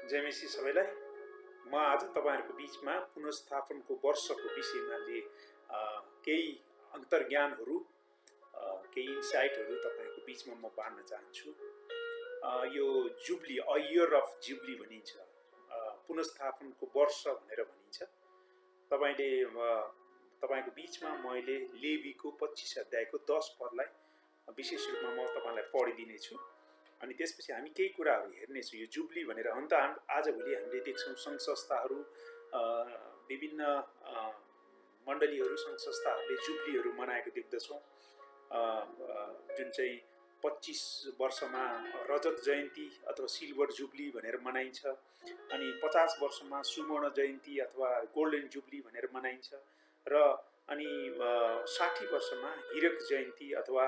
जयमेसी सबैलाई। म आज तपाईहरुको बीचमा पुनर्स्थापनको वर्षको विषयमा केही अन्तर्ज्ञानहरू केही इन्साइटहरू तपाईहरुको बीचमा म बाँड्न चाहन्छु। यो जुब्ली इयर अफ जुब्ली भनिन्छ, पुनर्स्थापनको वर्ष भनेर भनिन्छ। तपाईको बीचमा मैले लेवीको 25 अध्यायको 10 पदलाई विशेष रूपमा म तपाईलाई पढिदिने छु। अनि त्यसपछि हामी केही कुराहरू हेर्नेछौँ। यो जुब्ली भनेर अन्त आजभोलि हामीले देख्छौँ सङ्घ संस्थाहरू, विभिन्न मण्डलीहरू, सङ्घ संस्थाहरूले जुब्लीहरू मनाएको देख्दछौँ, जुन चाहिँ 25 वर्षमा रजत जयन्ती अथवा सिल्भर जुब्ली भनेर मनाइन्छ। अनि 50 वर्षमा सुवर्ण जयन्ती अथवा गोल्डन जुब्ली भनेर मनाइन्छ। र अनि 60 वर्षमा हिरक जयन्ती अथवा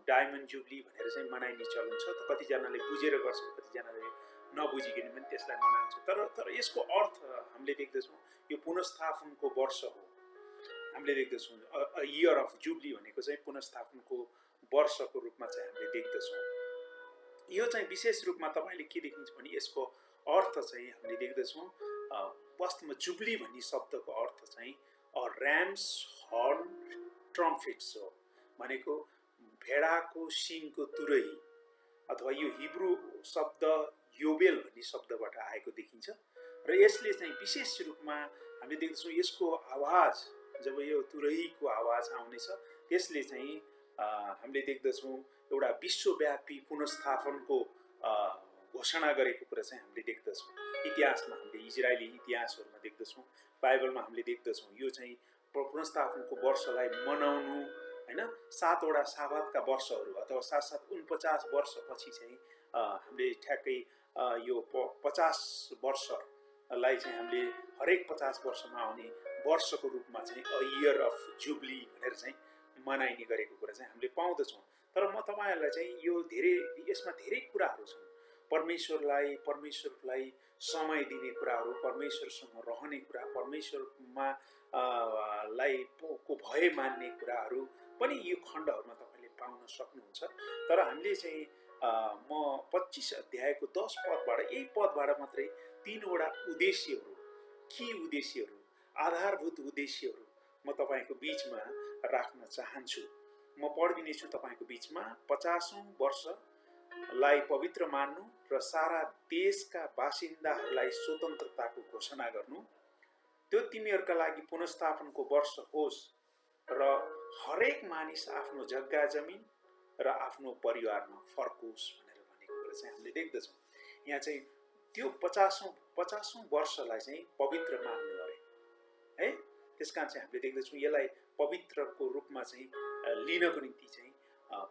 डायमन्ड जुब्ली भनेर चाहिँ मनाइने चलन छ। कतिजनाले बुझेर गर्छन्, कतिजनाले नबुझिकन पनि त्यसलाई मनाउँछ। तर यसको अर्थ हामीले देख्दछौँ यो पुनर्स्थापनको वर्ष हो। हामीले देख्दछौँ इयर अफ जुब्ली भनेको चाहिँ पुनर्स्थापनको वर्षको रूपमा चाहिँ हामीले देख्दछौँ। यो चाहिँ विशेष रूपमा तपाईले के देखिन्छ भने यसको अर्थ चाहिँ हामीले देख्दछौँ वास्तवमा जुब्ली भन्ने शब्दको अर्थ चाहिँ र्याम्स हर्न ट्रम्पेट्स हो। भनेको भेडाको सिङको तुरही अथवा यो हिब्रू शब्द योबेल भन्ने शब्दबाट आएको देखिन्छ। र यसले चाहिँ विशेष रूपमा हामीले देख्छौँ यसको आवाज जब यो तुरहीको आवाज आउनेछ त्यसले चाहिँ हामीले देख्दछौँ एउटा विश्वव्यापी पुनर्स्थापनको घोषणा गरेको कुरा चाहिँ हामीले देख्दछौँ। इतिहासमा हामीले इजरायली इतिहासहरूमा देख्दछौँ, बाइबलमा हामीले देख्दछौँ यो चाहिँ पुनर्स्थापनको वर्षलाई मनाउनु हैन 7 वटा साबातका वर्षहरू अथवा 7 49 वर्षपछि चाहिँ हामीले ठ्याक्कै यो 50 वर्षलाई चाहिँ हामीले हरेक 50 वर्षमा आउने वर्षको रूपमा चाहिँ इयर अफ जुब्ली भनेर चाहिँ मनाइने गरेको कुरा चाहिँ हामीले पाउँदछौँ। तर म तपाईहरुलाई चाहिँ यो यसमा धेरै कुराहरू छन्। परमेश्वरलाई समय दिने कुराहरू, परमेश्वरसँग रहने कुरा, परमेश्वरमा को भय मान्ने कुराहरू पनि यो खण्डहरुमा तपाईले पाउन सक्नुहुन्छ। तर हामीले चाहिँ म 25 अध्यायको 10 पदबाट यही पदबाट मात्रै 3 वटा उद्देश्यहरू, आधारभूत उद्देश्यहरू म तपाईको बीचमा राख्न चाहन्छु। म पढिदिने छु तपाईको बीचमा। 50औं वर्षलाई पवित्र मान्नु र सारा देशका बासिन्दाहरूलाई स्वतन्त्रताको घोषणा गर्नु। त्यो तिमीहरूका लागि पुनर्स्थापनको वर्ष होस् र हरेक मानिस आफ्नो जग्गा जमिन र आफ्नो परिवारमा फर्कोस् भनेर भनेको कुरा चाहिँ हामीले देख्दछौँ। यहाँ चाहिँ त्यो 50औं वर्षलाई चाहिँ पवित्र मान्नु अरे है। त्यसकारण चाहिँ हामीले देख्दछौँ यसलाई पवित्रको रूपमा चाहिँ लिनको निम्ति चाहिँ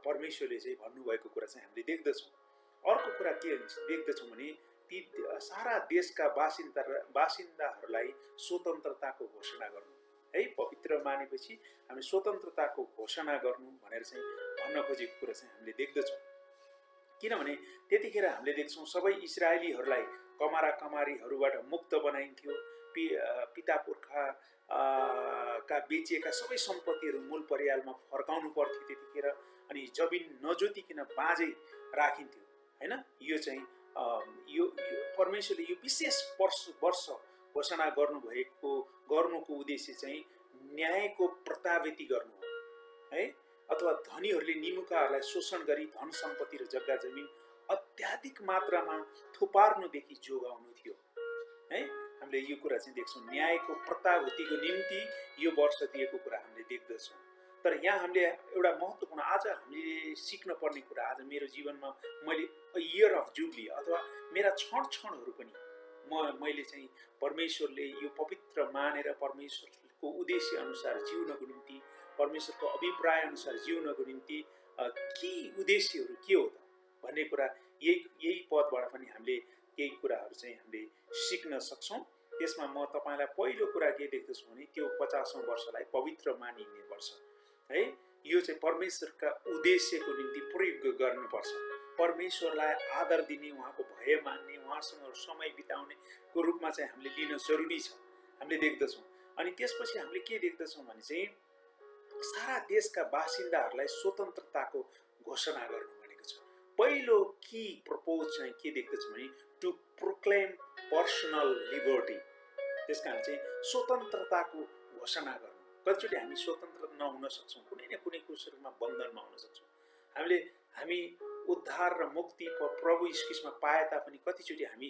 परमेश्वरले चाहिँ भन्नुभएको कुरा चाहिँ हामीले देख्दछौँ। अर्को कुरा के देख्दछौँ भने ती सारा देशका बासिन्दाहरूलाई स्वतन्त्रताको घोषणा गर्नु है। पवित्र मानेपछि हामी स्वतन्त्रताको घोषणा गर्नु भनेर चाहिँ भन्न खोजेको कुरा चाहिँ हामीले देख्दछौँ। किनभने त्यतिखेर हामीले देख्छौँ सबै इजरायलीहरूलाई कमारीहरूबाट मुक्त बनाइन्थ्यो। पिता पुर्खा का बेचिएका सबै सम्पत्तिहरू मूल परियालमा फर्काउनु पर्थ्यो त्यतिखेर। अनि जमिन नजोतिकन बाँझै राखिन्थ्यो हैन। यो चाहिँ यो परमेश्वरले यो विशेष वर्ष घोषणा गर्नुको उद्देश्य चाहिँ न्यायको प्रत्यावृत्ति गर्नु हो है। अथवा धनीहरूले निमुखाहरूलाई शोषण गरी धन सम्पत्ति र जग्गा जमिन अत्याधिक मात्रामा थुपार्नुदेखि जोगाउनु थियो है। हामीले यो कुरा चाहिँ देख्छौँ, न्यायको प्रत्यावृत्तिको निम्ति यो वर्ष दिएको कुरा हामीले देख्दछौँ। तर यहाँ हामीले एउटा महत्त्वपूर्ण आज हामीले सिक्न पर्ने कुरा, आज मेरो जीवनमा मैले इयर अफ जुब्ली अथवा मेरा क्षणहरू पनि मैले चाहिँ परमेश्वरले यो पवित्र मानेर परमेश्वरको उद्देश्य अनुसार जिउनको निम्ति, परमेश्वरको अभिप्राय अनुसार जिउनको निम्ति के उद्देश्यहरू के हो त भन्ने कुरा यही पदबाट पनि हामीले केही कुराहरू चाहिँ हामीले सिक्न सक्छौँ। त्यसमा म तपाईलाई पहिलो कुरा के देख्दछु भने त्यो 50औं वर्षलाई पवित्र मानिने वर्ष है। यो चाहिँ परमेश्वरका उद्देश्यको निम्ति प्रयोग गर्नुपर्छ। परमेश्वरलाई आदर दिने, उहाँको भय मान्ने, उहाँसँग समय बिताउने को रूपमा चाहिँ हामीले लिन जरुरी छ हामीले देख्दछौँ। अनि त्यसपछि हामीले के देख्दछौँ भने चाहिँ सारा देशका बासिन्दाहरूलाई स्वतन्त्रताको घोषणा गर्नु भनेको छ। पहिलो की प्रपोज चाहिँ के देख्दछु भने टु प्रोक्लेम पर्सनल लिबर्टी। त्यस कारण चाहिँ स्वतन्त्रताको घोषणा गर्नु। कतिचोटि हामी स्वतन्त्र नहुन सक्छौँ, कुनै न कुनै कुरामा बन्धनमा हुन सक्छौँ। हामी उद्धार र मुक्ति प्रभु यीशु ख्रीष्टमा पाए तापनि कतिचोटि हामी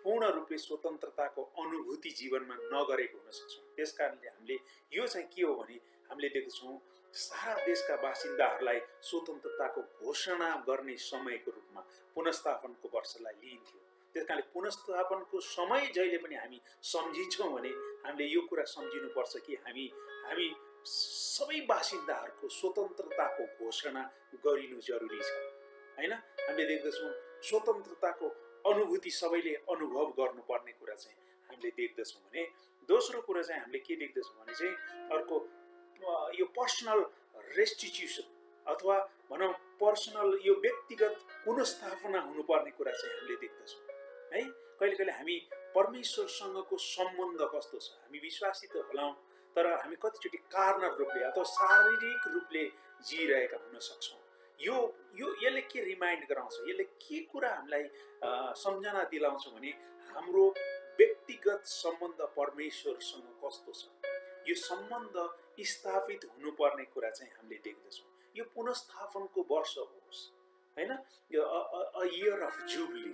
पूर्ण रूपले स्वतन्त्रताको अनुभूति जीवनमा नगरेको हुन सक्छौँ। त्यस कारणले हामीले यो चाहिँ के हो भने हामीले देख्छौँ सारा देशका बासिन्दाहरूलाई स्वतन्त्रताको घोषणा गर्ने समयको रूपमा पुनर्स्थापनको वर्षलाई लिइन्थ्यो। त्यस कारणले पुनर्स्थापनको समय जहिले पनि हामी सम्झिन्छौँ भने हामीले यो कुरा सम्झिनुपर्छ कि हामी सबै बासिन्दाहरूको स्वतन्त्रताको घोषणा गरिनु जरुरी छ, हैन? हामीले देख्दछौँ स्वतन्त्रताको अनुभूति सबैले अनुभव गर्नुपर्ने कुरा चाहिँ हामीले देख्दछौँ भने दोस्रो कुरा चाहिँ हामीले के देख्दछौँ भने चाहिँ अर्को यो पर्सनल रेस्टिट्युसन अथवा भनौँ पर्सनल यो व्यक्तिगत पुनर्स्थापना हुनुपर्ने कुरा चाहिँ हामीले देख्दछौँ है। कहिले कहिले हामी परमेश्वरसँगको सम्बन्ध कस्तो छ, हामी विश्वासी त होलाौँ तर हामी कतिचोटि कार्नर रूपले अथवा शारीरिक रूपले जिइरहेका हुन सक्छौँ। यसले के रिमाइन्ड गराउँछ, यसले के कुरा हामीलाई सम्झना दिलाउँछ भने हाम्रो व्यक्तिगत सम्बन्ध परमेश्वरसँग कस्तो छ, यो सम्बन्ध स्थापित हुनुपर्ने कुरा चाहिँ हामीले देख्दछौँ। यो पुनर्स्थापनको वर्ष होस्, हैन? यो अ इयर अफ जुबली,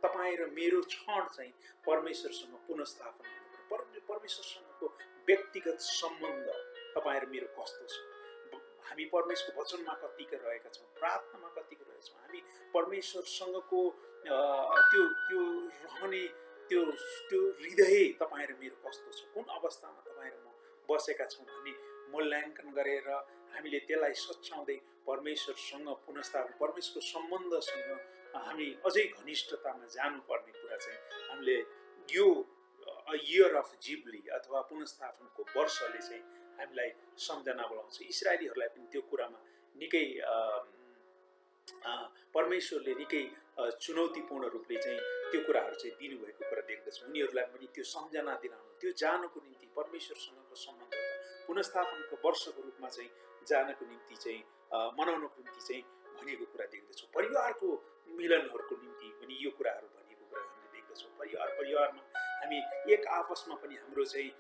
तपाईँ र मेरो क्षण चाहिँ परमेश्वरसँग पुनर्स्थापना हुनुपर्छ। परमेश्वरसँगको व्यक्तिगत सम्बन्ध तपाईँ र मेरो कस्तो छ, हामी परमेश्वरको वचनमा कतिको रहेका छौँ, प्रार्थनामा कतिको रहेका छौँ, हामी परमेश्वरसँगको त्यो रहने त्यो हृदय तपाईँ र मेरो कस्तो छ, कुन अवस्थामा तपाईँ र म बसेका छौँ भन्ने मूल्याङ्कन गरेर हामीले त्यसलाई सच्याउँदै परमेश्वरसँग पुनर्स्थापना परमेश्वरको सम्बन्धसँग हामी अझै घनिष्ठतामा जानुपर्ने कुरा चाहिँ हामीले यो इयर अफ जुबली अथवा पुनर्स्थापनको वर्षले चाहिँ हामीलाई सम्झना बोलाउँछ। इस्राएलीहरूलाई पनि त्यो कुरामा निकै परमेश्वरले निकै चुनौतीपूर्ण रूपले चाहिँ त्यो कुराहरू चाहिँ दिनुभएको कुरा देख्दछौँ। उनीहरूलाई पनि त्यो सम्झना दिलाउनु, त्यो जानको निम्ति परमेश्वरसँगको सम्बन्ध पुनर्स्थापनको वर्षको रूपमा चाहिँ जानको निम्ति चाहिँ मनाउनको निम्ति चाहिँ भनेको कुरा देख्दछौँ। परिवारको मिलनहरूको निम्ति पनि यो कुराहरू भनेको कुरा हामीले देख्दछौँ। परिवारमा हामी एक आपसमा पनि हाम्रो चाहिँ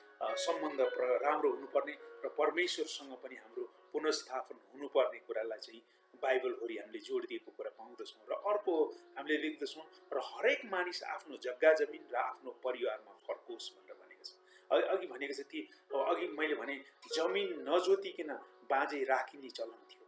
सम्बन्ध राम्रो हुनुपर्ने र परमेश्वरसँग पनि हाम्रो पुनर्स्थापन हुनुपर्ने कुरालाई चाहिँ बाइबलभरि हामीले जोड दिएको कुरा पाउँदछौँ। र अर्को हामीले देख्दछौँ र हरेक मानिस आफ्नो जग्गा जमिन र आफ्नो परिवारमा फर्कोस् भनेर भनेको छ। अघि भनेको छ कि अघि मैले भने जमिन नजोतिकन बाँझै राखिने चलन थियो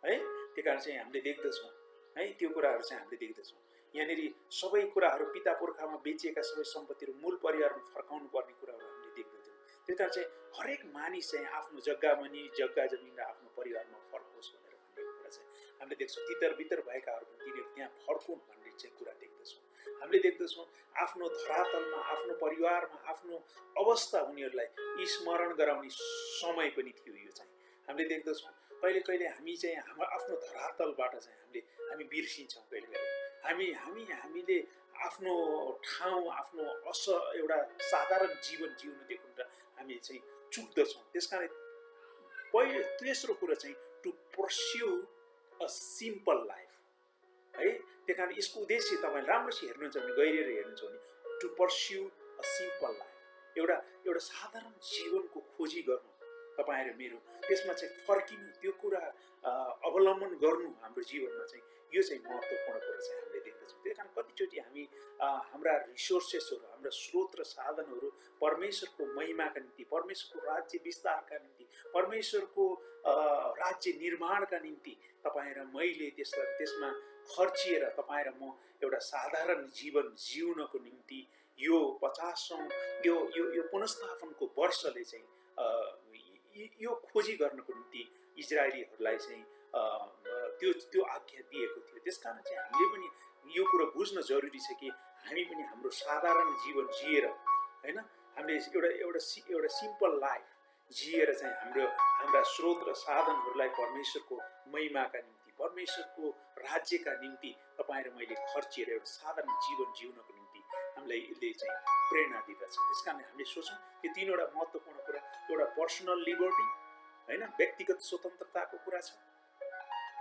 है। त्यही कारण चाहिँ हामीले देख्दछौँ है, त्यो कुराहरू चाहिँ हामीले देख्दछौँ। यहाँनिर सबै कुराहरू पिता पुर्खामा बेचिएका सबै सम्पत्तिहरू मूल परिवारमा फर्काउनु पर्ने कुराहरू हामीले देख्दछौँ। त्यही कारण चाहिँ हरेक मानिस चाहिँ आफ्नो जग्गा जमिन र आफ्नो परिवारमा फर्कोस् भनेर भनेको कुरा चाहिँ हामीले देख्छौँ। तितर बितर भएकाहरू पनि तिनीहरू त्यहाँ फर्कुन् भन्ने चाहिँ कुरा देख्दछौँ। हामीले देख्दछौँ आफ्नो धरातलमा आफ्नो परिवारमा आफ्नो अवस्था उनीहरूलाई स्मरण गराउने समय पनि थियो। यो चाहिँ हामीले देख्दछौँ कहिले कहिले हामी चाहिँ हाम्रो आफ्नो धरातलबाट चाहिँ हामी बिर्सिन्छौँ। कहिले कहिले हामीले आफ्नो ठाउँ आफ्नो एउटा साधारण जीवन जिउनुदेखि र हामी चाहिँ चुक्दछौँ। त्यसकारण पहिलो तेस्रो कुरा चाहिँ to pursue a simple life है। त्यही कारण यसको उद्देश्य तपाईँ राम्रोसित हेर्नुहुन्छ भने गहिरेर हेर्नुहुन्छ भने to pursue a simple life, एउटा साधारण जीवनको खोजी गर्नु तपाईँ र मेरो, त्यसमा चाहिँ फर्किनु, त्यो कुरा अवलम्बन गर्नु हाम्रो जीवनमा चाहिँ यो चाहिँ महत्त्वपूर्ण कुरा चाहिँ हामीले देख्दछौँ। त्यही कारण कतिचोटि हामी हाम्रा रिसोर्सेसहरू हाम्रा स्रोत र साधनहरू परमेश्वरको महिमाका निम्ति, परमेश्वरको राज्य विस्तारका निम्ति, परमेश्वरको राज्य निर्माणका निम्ति तपाईँ र मैले त्यसमा खर्चिएर तपाईँ र म एउटा साधारण जीवन जिउनको निम्ति यो 50औं यो पुनर्स्थापनको वर्षले चाहिँ यो खोजी गर्नको निम्ति इजरायलीहरूलाई चाहिँ त्यो आज्ञा दिएको थियो। त्यसकारण चाहिँ हामीले पनि यो कुरो बुझ्न जरुरी छ कि हामी पनि हाम्रो साधारण जीवन जिएर हैन, हामीले एउटा सिम्पल लाइफ जिएर चाहिँ हाम्रा स्रोत र साधनहरूलाई परमेश्वरको महिमाका निम्ति, परमेश्वरको राज्यका निम्ति तपाईँ र मैले खर्चिएर एउटा साधारण जीवन जिउनको निम्ति हामीलाई यसले चाहिँ प्रेरणा दिँदछ। त्यसकारण हामीले सोचौँ यो तीनवटा महत्त्वपूर्ण कुरा, एउटा पर्सनल लिबर्टी हैन, व्यक्तिगत स्वतन्त्रताको कुरा छ,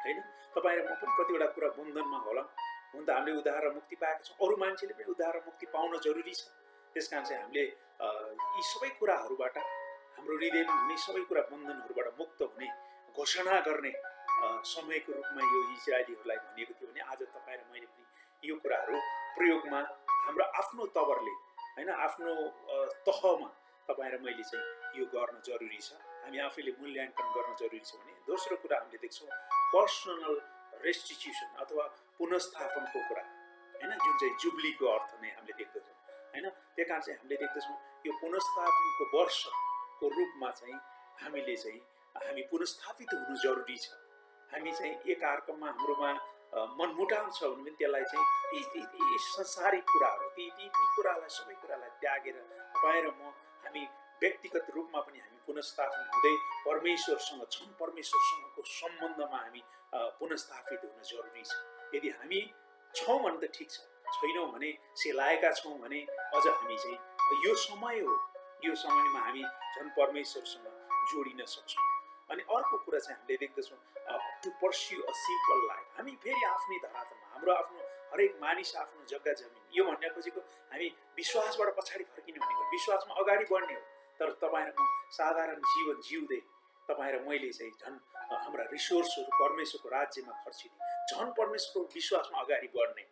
होइन? तपाईँ र म पनि कतिवटा कुरा बन्धनमा होला। हुन त हामीले उद्धार र मुक्ति पाएका छौँ, अरू मान्छेले पनि उद्धार र मुक्ति पाउन जरुरी छ। त्यस कारण चाहिँ हामीले यी सबै कुराहरूबाट, हाम्रो हृदयमा हुने सबै कुरा बन्धनहरूबाट मुक्त हुने घोषणा गर्ने समयको रूपमा यो इजरायलीहरूलाई भनिएको थियो भने आज तपाईँ र मैले पनि यो कुराहरू प्रयोगमा हाम्रो आफ्नो तवरले, होइन, आफ्नो तहमा तपाईँ र मैले चाहिँ यो गर्न जरुरी छ। हामी आफैले मूल्याङ्कन गर्न जरुरी छ भने दोस्रो कुरा हामीले देख्छौँ पर्सनल रेस्टिट्युसन अथवा पुनस्थापनको कुरा, होइन, जुन चाहिँ जुब्लीको अर्थ नै हामीले देख्दछौँ, होइन? त्यही कारण चाहिँ हामीले देख्दछौँ यो पुनस्थापनको वर्षको रूपमा चाहिँ हामी पुनस्थापित हुनु जरुरी छ। हामी चाहिँ एक अर्कामा हाम्रोमा मनमुटाव छ भने पनि त्यसलाई चाहिँ ती संसारिक कुराहरू, ती कुरालाई, सबै कुरालाई त्यागेर तपाईँ र म हामी व्यक्तिगत रूपमा पनि हामी पुनस्थापन हुँदै परमेश्वरसँग, छन् परमेश्वरसँगको सम्बन्धमा हामी पुनस्थापित हुन जरुरी छ। यदि हामी छौँ भने त ठिक छ, छैनौँ भने, सेलाएका छौँ भने अझ हामी चाहिँ यो समय हो, यो समयमा हामी झन् परमेश्वरसँग जोडिन सक्छौँ। अनि अर्को कुरा चाहिँ हामीले देख्दछौँ to pursue a simple life. हामी फेरि आफ्नै धरातलमा, हाम्रो आफ्नो हरेक मानिस आफ्नो जग्गा जमिन, यो भन्न खोजेको हामी विश्वासबाट पछाडि फर्किने भनेको विश्वासमा अगाडि बढ्ने हो। तर तपाईँ र म साधारण जीवन जिउँदै तपाईँ र मैले चाहिँ झन् हाम्रा रिसोर्सहरू परमेश्वरको राज्यमा खर्चिने, झन् परमेश्वरको विश्वासमा अगाडि बढ्ने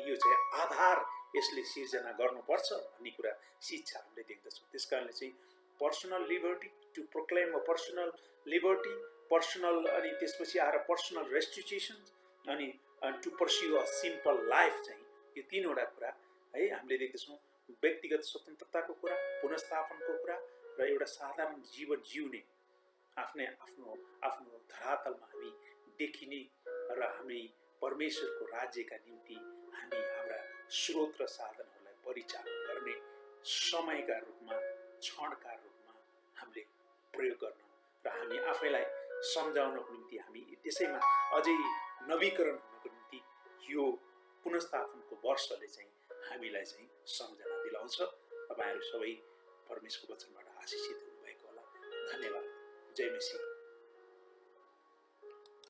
यो चाहिँ आधार यसले सिर्जना गर्नुपर्छ भन्ने कुरा शिक्षा हामीले देख्दछौँ। त्यस कारणले चाहिँ personal liberty, to proclaim a personal liberty, personal, अनि त्यसपछि आएर पर्सनल रेस्टिट्युसन, अनि to pursue a simple life चाहिँ यो तीनवटा कुरा है हामीले देख्दछौँ। व्यक्तिगत स्वतन्त्रताको कुरा, पुनस्थापनको कुरा र एउटा साधारण जीवन जिउने, आफ्नो धरातलमा हामी देखिने र हामी परमेश्वरको राज्यका निम्ति हामी हाम्रा स्रोत र साधनहरूलाई परिचालन गर्ने समयका रूपमा, क्षणका रूपमा हामीले प्रयोग गर्न र हामी आफैलाई सम्झाउनको निम्ति हामी त्यसैमा अझै नवीकरण हुनको निम्ति यो पुनस्थापनको वर्षले चाहिँ हामीलाई चाहिँ सम्झना दिलाउँछ। तपाईँहरू सबै परमेश्वरको वचनबाट आशिषित हुनुभएको होला। धन्यवाद। जय मसीह।